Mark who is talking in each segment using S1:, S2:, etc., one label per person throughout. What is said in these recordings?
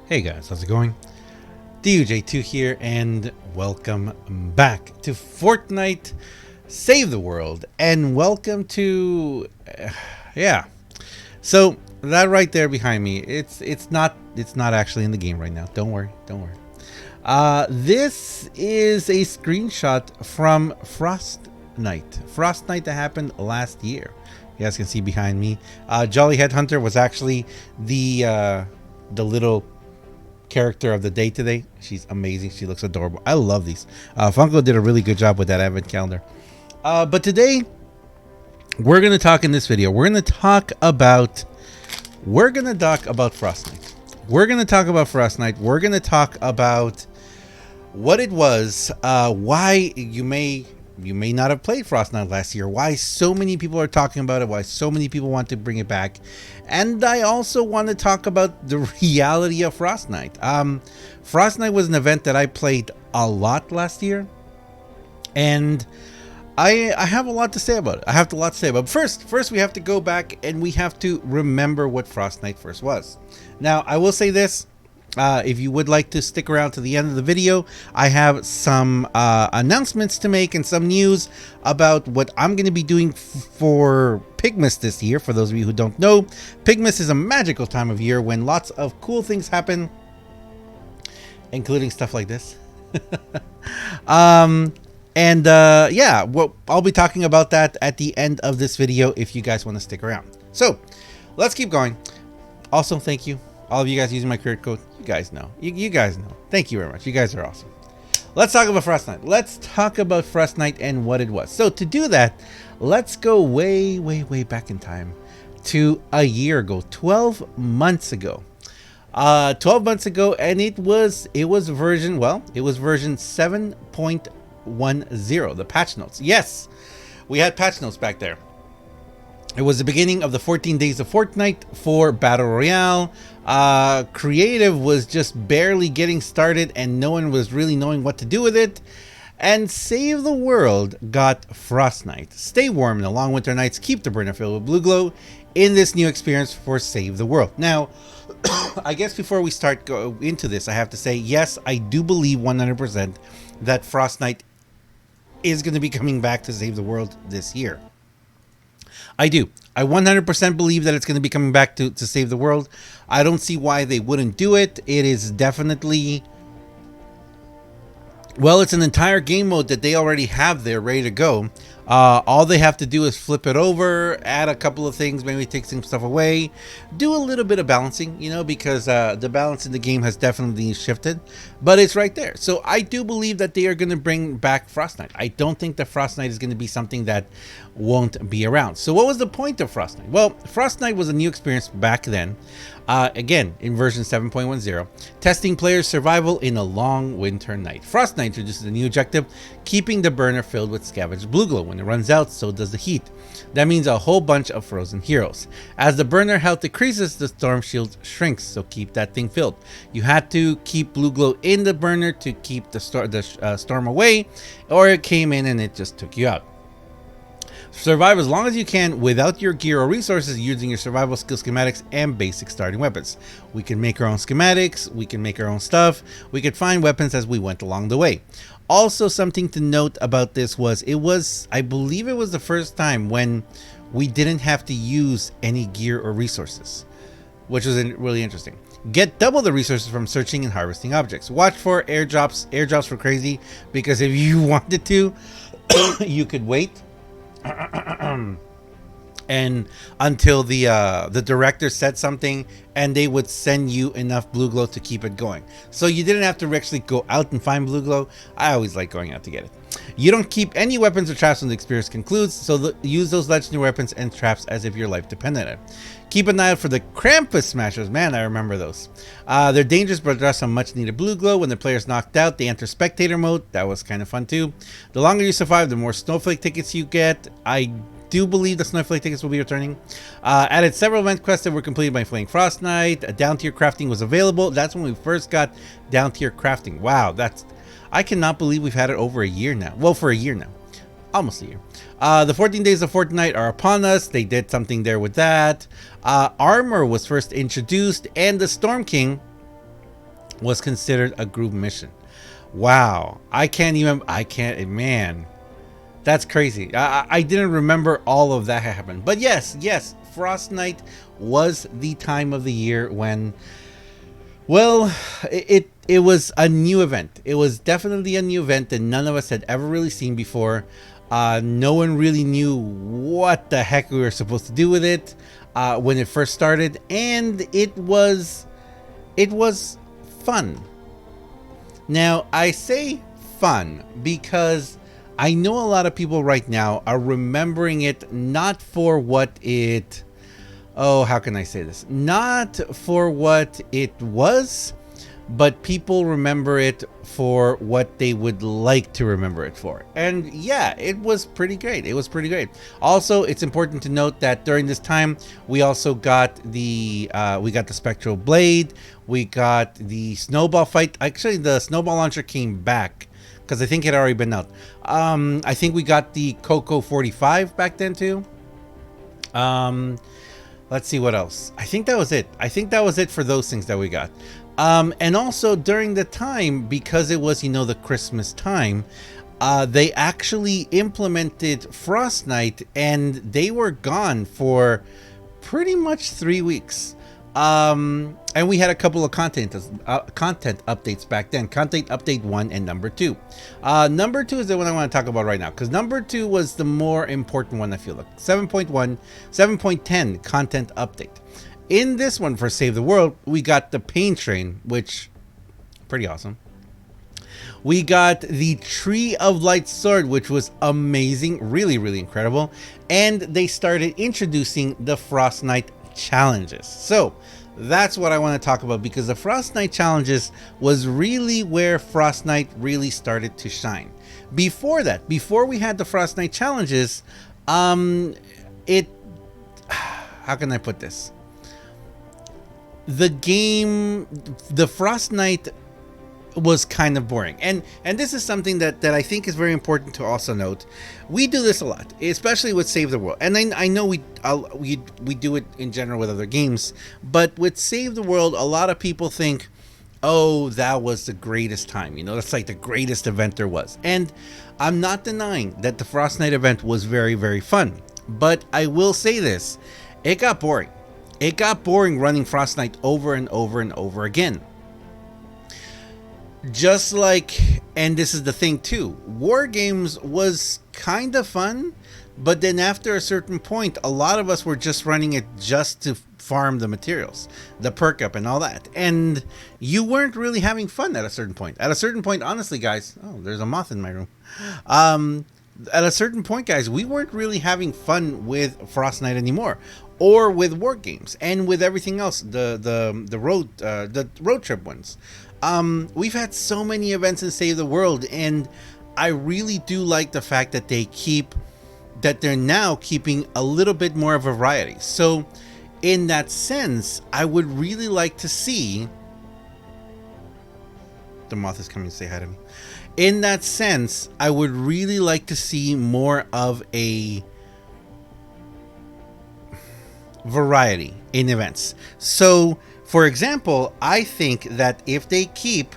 S1: Hey guys, how's it going? DUJ2 here, and welcome back to Fortnite Save the World, and welcome to yeah. So that right there behind me, it's not actually in the game right now. Don't worry. This is a screenshot from Frostnite that happened last year. You guys can see behind me. Jolly Headhunter was actually the little character of the day today. She's amazing. She looks adorable. I love these. Funko did a really good job with that advent calendar. But today we're gonna talk in this video. We're gonna talk about Frostnite. We're gonna talk about Frostnite. We're gonna talk about what it was, why you may not have played Frostnite last year, why so many people are talking about it, why so many people want to bring it back, and I also want to talk about the reality of Frostnite. Frostnite was an event that I played a lot last year, and I have a lot to say about it. But first we have to go back and we have to remember what Frostnite first was. Now, I will say this. If you would like to stick around to the end of the video, I have some announcements to make and some news about what I'm going to be doing for Pigmas this year. For those of you who don't know, Pigmas is a magical time of year when lots of cool things happen, including stuff like this. Yeah, well, I'll be talking about that at the end of this video if you guys want to stick around. So let's keep going. Also, thank you all of you guys using my creator code. You guys know. You guys know. Thank you very much. You guys are awesome. Let's talk about Frostnite. Let's talk about Frostnite and what it was. So to do that, let's go way back in time to a year ago, 12 months ago. 12 months ago, and it was version 7.10, the patch notes. Yes, we had patch notes back there. It was the beginning of the 14 days of Fortnite for Battle Royale. Creative was just barely getting started and no one was really knowing what to do with it. And Save the World got Frostnite. Stay warm in the long winter nights. Keep the burner filled with blue glow in this new experience for Save the World. Now, I guess before we start into this, I have to say, yes, I do believe 100% that Frostnite is going to be coming back to Save the World this year. I do. I 100% believe that it's going to be coming back to Save the World. I don't see why they wouldn't do it. It is definitely... well, it's an entire game mode that they already have there ready to go. All they have to do is flip it over, add a couple of things, maybe take some stuff away, do a little bit of balancing, you know, because the balance in the game has definitely shifted, but it's right there. So I do believe that they are going to bring back Frostnite. I don't think that Frostnite is going to be something that won't be around. So what was the point of Frostnite? Well, Frostnite was a new experience back then. Again, in version 7.10, testing players' survival in a long winter night. Frostnite introduces a new objective, keeping the burner filled with scavenged blue glow. When it runs out, so does the heat. That means a whole bunch of frozen heroes. As the burner health decreases, the storm shield shrinks, so keep that thing filled. You had to keep blue glow in the burner to keep the storm away, or it came in and it just took you out. Survive as long as you can without your gear or resources using your survival skill schematics and basic starting weapons. We can make our own schematics, we can make our own stuff, we could find weapons as we went along the way. Also, something to note about this was, I believe it was the first time when we didn't have to use any gear or resources, which was really interesting. Get double the resources from searching and harvesting objects. Watch for airdrops. Airdrops were crazy because if you wanted to, you could wait and until the director said something, and they would send you enough blue glow to keep it going. So you didn't have to actually go out and find blue glow. I always like going out to get it. You don't keep any weapons or traps when the experience concludes, so use those legendary weapons and traps as if your life depended on it. Keep an eye out for the Krampus Smashers. Man, I remember those. They're dangerous but draw some much needed blue glow. When the player's knocked out, they enter spectator mode. That was kind of fun too. The longer you survive, the more snowflake tickets you get. I do believe the snowflake tickets will be returning. Added several event quests that were completed by playing Frostnite. Down tier crafting was available. That's when we first got down tier crafting. Wow, I cannot believe we've had it over a year now. Well, for a year now. Almost a year. The 14 days of Fortnite are upon us. They did something there with that. Armor was first introduced, and the Storm King was considered a group mission. Wow. Man, that's crazy. I didn't remember all of that happened. But yes, Frostnite was the time of the year when, well, it was a new event. It was definitely a new event that none of us had ever really seen before. No one really knew what the heck we were supposed to do with it when it first started, and it was fun. Now, I say fun because I know a lot of people right now are remembering it not for what it... Oh, how can I say this? Not for what it was, but people remember it for what they would like to remember it for. And yeah, it was pretty great. It was pretty great. Also, it's important to note that during this time, we also got the Spectral Blade. We got the Snowball fight. Actually, the Snowball launcher came back because I think it had already been out. I think we got the Coco 45 back then too. Let's see what else. I think that was it. I think that was it for those things that we got. And also during the time, because it was, the Christmas time, they actually implemented Frostnite, and they were gone for pretty much 3 weeks. And we had a couple of content updates back then. Content update 1 and number 2. Number 2 is the one I want to talk about right now, because number 2 was the more important one, I feel like. 7.10 content update. In this one for Save the World, we got the Pain Train, which pretty awesome. We got the Tree of Light sword, which was amazing, really, really incredible. And they started introducing the Frostnite challenges. So that's what I want to talk about, because the Frostnite challenges was really where Frostnite really started to shine. Before that, before we had the Frostnite challenges, how can I put this? The Frostnite was kind of boring, and this is something that I think is very important to also note. We do this a lot, especially with Save the World, and I know we do it in general with other games, but with Save the World, a lot of people think, oh, that was the greatest time, that's like the greatest event there was. And I'm not denying that the Frostnite event was very, very fun, but I will say this: it got boring. It got boring running Frostnite over and over and over again. Just like, and this is the thing too, War Games was kind of fun, but then after a certain point, a lot of us were just running it just to farm the materials, the perk up and all that. And you weren't really having fun at a certain point. At a certain point, honestly, guys, oh, there's a moth in my room. At a certain point, guys, we weren't really having fun with Frostnite anymore, or with War Games, and with everything else, the road trip ones. We've had so many events in Save the World, and I really do like the fact that they're now keeping a little bit more of a variety. So in that sense, I would really like to see... The moth is coming to say hi to me. In that sense, I would really like to see more of a variety in events. So, for example, I think that if they keep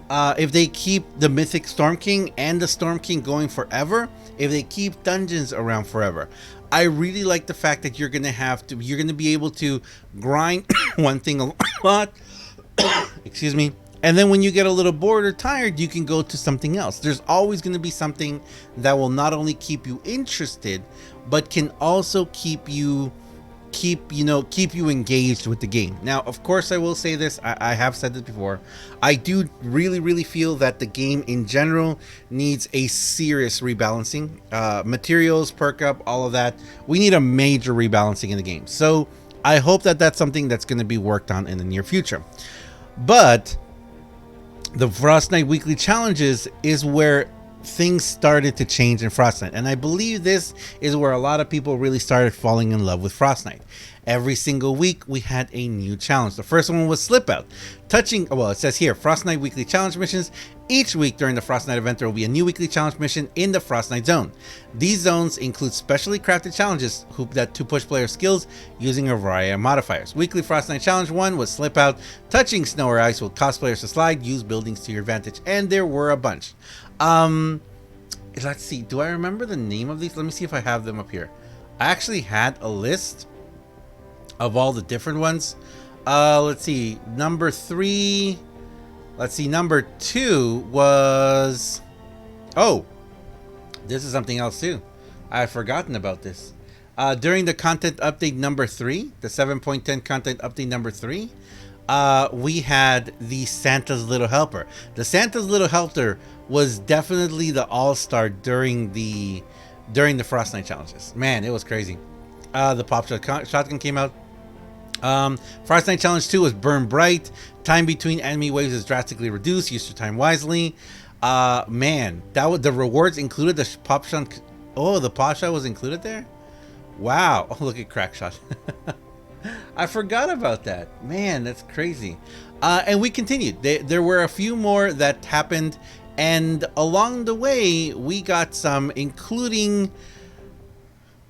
S1: the Mythic Storm King and the Storm King going forever, if they keep dungeons around forever, I really like the fact that you're gonna be able to grind one thing a lot. Excuse me. And then when you get a little bored or tired, you can go to something else. There's always going to be something that will not only keep you interested, but can also keep you engaged with the game. Now, of course, I will say this. I have said this before. I do really, really feel that the game in general needs a serious rebalancing. Materials, perk up, all of that. We need a major rebalancing in the game. So I hope that that's something that's going to be worked on in the near future. But the Frostnite weekly challenges is where things started to change in Frostnite, and I believe this is where a lot of people really started falling in love with Frostnite. Every single week, we had a new challenge. The first one was Slip Out. Well, it says here, Frostnite Weekly Challenge Missions. Each week during the Frostnite event, there will be a new weekly challenge mission in the Frostnite zone. These zones include specially crafted challenges to push player skills using a variety of modifiers. Weekly Frostnite Challenge 1 was Slip Out. Touching snow or ice will cause players to slide, use buildings to your advantage. And there were a bunch. Let's see. Do I remember the name of these? Let me see if I have them up here. I actually had a list of all the different ones. Let's see. Number 3. Let's see. Number 2 was... Oh, this is something else too. I've forgotten about this. During the content update number 3, the 7.10 content update number 3, we had the Santa's Little Helper. The Santa's Little Helper was definitely the all-star during the Frostnite challenges. Man, it was crazy. The Pop Shotgun came out. Frostnite Challenge 2 was Burn Bright. Time between enemy waves is drastically reduced. Use your time wisely. Man, that was the rewards included the Pop Shot. Oh, the Pop Shot was included there? Wow. Oh, look at Crack Shot. I forgot about that. Man, that's crazy. And we continued. There were a few more that happened, and along the way, we got some, including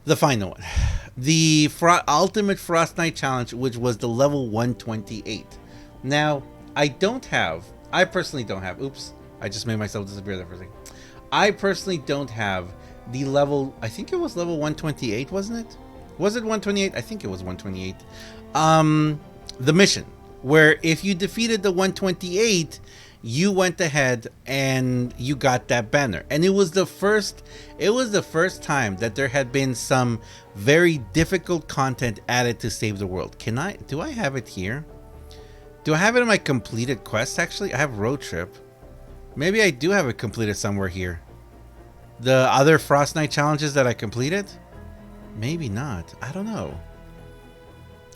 S1: the final one. The Ultimate Frostnite Challenge, which was the level 128. Now, I personally don't have, oops, I just made myself disappear there for a second. I personally don't have the level, I think it was level 128, wasn't it? Was it 128? I think it was 128. The mission, where if you defeated the 128, you went ahead and you got that banner. And it was the first time that there had been some very difficult content added to Save the World. Do I have it here? Do I have it in my completed quests? Actually, I have Road Trip. Maybe I do have it completed somewhere here. The other Frostnite challenges that I completed? Maybe not. I don't know.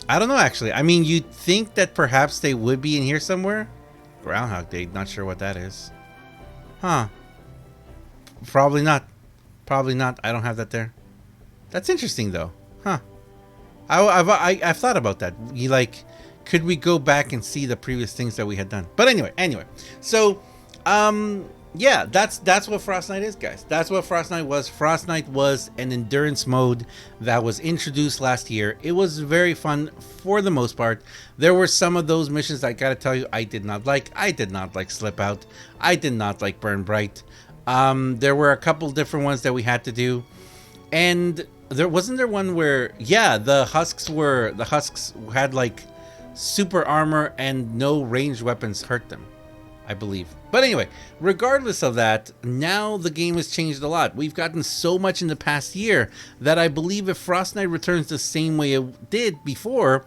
S1: Actually. I mean, you'd think that perhaps they would be in here somewhere. Groundhog Day, not sure what that is. Huh. Probably not. I don't have that there. That's interesting though. Huh. I've thought about that. Could we go back and see the previous things that we had done? But anyway. So, yeah, that's what Frostnite is, guys. That's what Frostnite was. Frostnite was an endurance mode that was introduced last year. It was very fun for the most part. There were some of those missions I gotta tell you I did not like. I did not like Slip Out. I did not like Burn Bright. There were a couple different ones that we had to do, and there wasn't one where, yeah, the husks had like super armor and no ranged weapons hurt them, I believe. But anyway, regardless of that, now the game has changed a lot. We've gotten so much in the past year that I believe if Frostnite returns the same way it did before,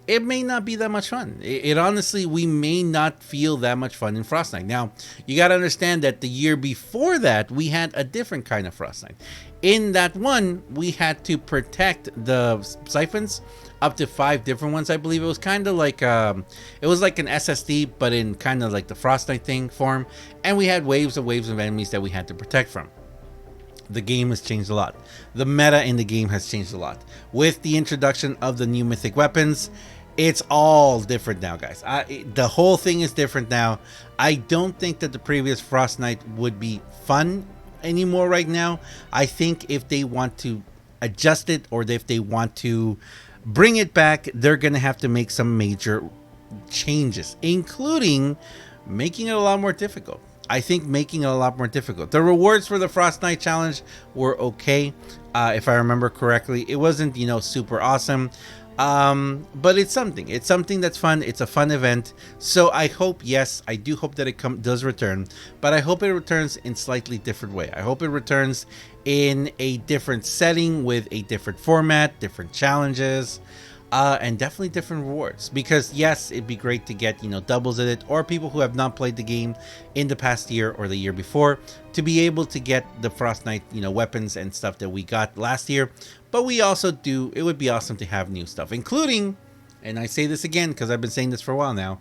S1: it may not be that much fun. It honestly, we may not feel that much fun in Frostnite. Now, you got to understand that the year before that, we had a different kind of Frostnite. In that one, we had to protect the siphons, up to 5 different ones, I believe. It was kind of like it was like an SSD, but in kind of like the Frostnite thing form, and we had waves of enemies that we had to protect from. The game has changed a lot. The meta in the game has changed a lot with the introduction of the new mythic weapons. It's all different now, guys. The whole thing is different now. I don't think that the previous Frostnite would be fun anymore right now. I think if they want to adjust it, or if they want to bring it back, they're gonna have to make some major changes, including making it a lot more difficult. I think making it a lot more difficult. The rewards for the Frostnite challenge were okay, if I remember correctly. It wasn't, super awesome, but it's something that's fun. It's a fun event. So I hope, yes, I do hope that it does return, but I hope it returns in slightly different way. I hope it returns in a different setting with a different format, different challenges, and definitely different rewards. Because yes, it'd be great to get, doubles in it, or people who have not played the game in the past year or the year before to be able to get the Frostnite, weapons and stuff that we got last year. But we also it would be awesome to have new stuff, including, and I say this again because I've been saying this for a while now,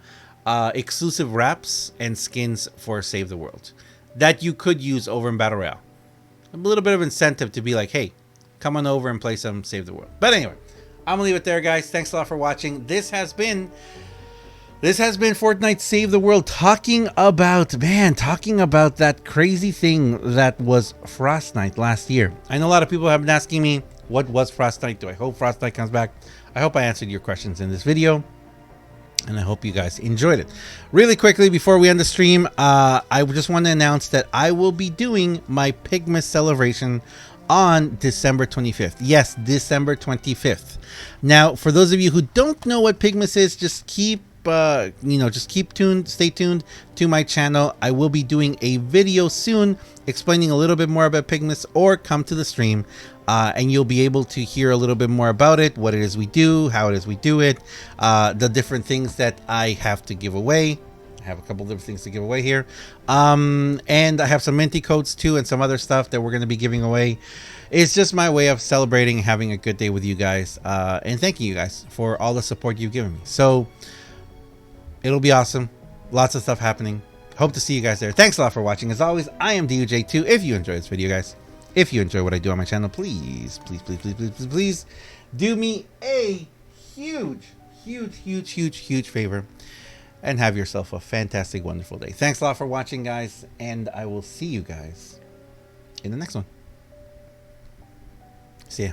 S1: exclusive wraps and skins for Save the World that you could use over in Battle Royale. A little bit of incentive to be like, hey, come on over and play some Save the World. But anyway, I'm gonna leave it there, guys. Thanks a lot for watching. This has been Fortnite Save the World, talking about that crazy thing that was Frostnite last year. I know a lot of people have been asking me, what was Frostnite? Do I hope Frostnite comes back? I hope I answered your questions in this video, and I hope you guys enjoyed it. Really quickly, before we end the stream, I just want to announce that I will be doing my Pigmas celebration on December 25th. Yes, December 25th. Now, for those of you who don't know what Pigmas is, just keep stay tuned to my channel. I will be doing a video soon explaining a little bit more about Pigmas, or come to the stream and you'll be able to hear a little bit more about it, what it is we do, how it is we do it, the different things that I have to give away. I have a couple different things to give away here, and I have some minty codes too, and some other stuff that we're going to be giving away. It's just my way of celebrating, having a good day with you guys, and thanking you guys for all the support you've given me. So it'll be awesome. Lots of stuff happening. Hope to see you guys there. Thanks a lot for watching. As always, I am DUJ2. If you enjoyed this video, guys, if you enjoy what I do on my channel, please do me a huge favor and have yourself a fantastic, wonderful day. Thanks a lot for watching, guys, and I will see you guys in the next one. See ya.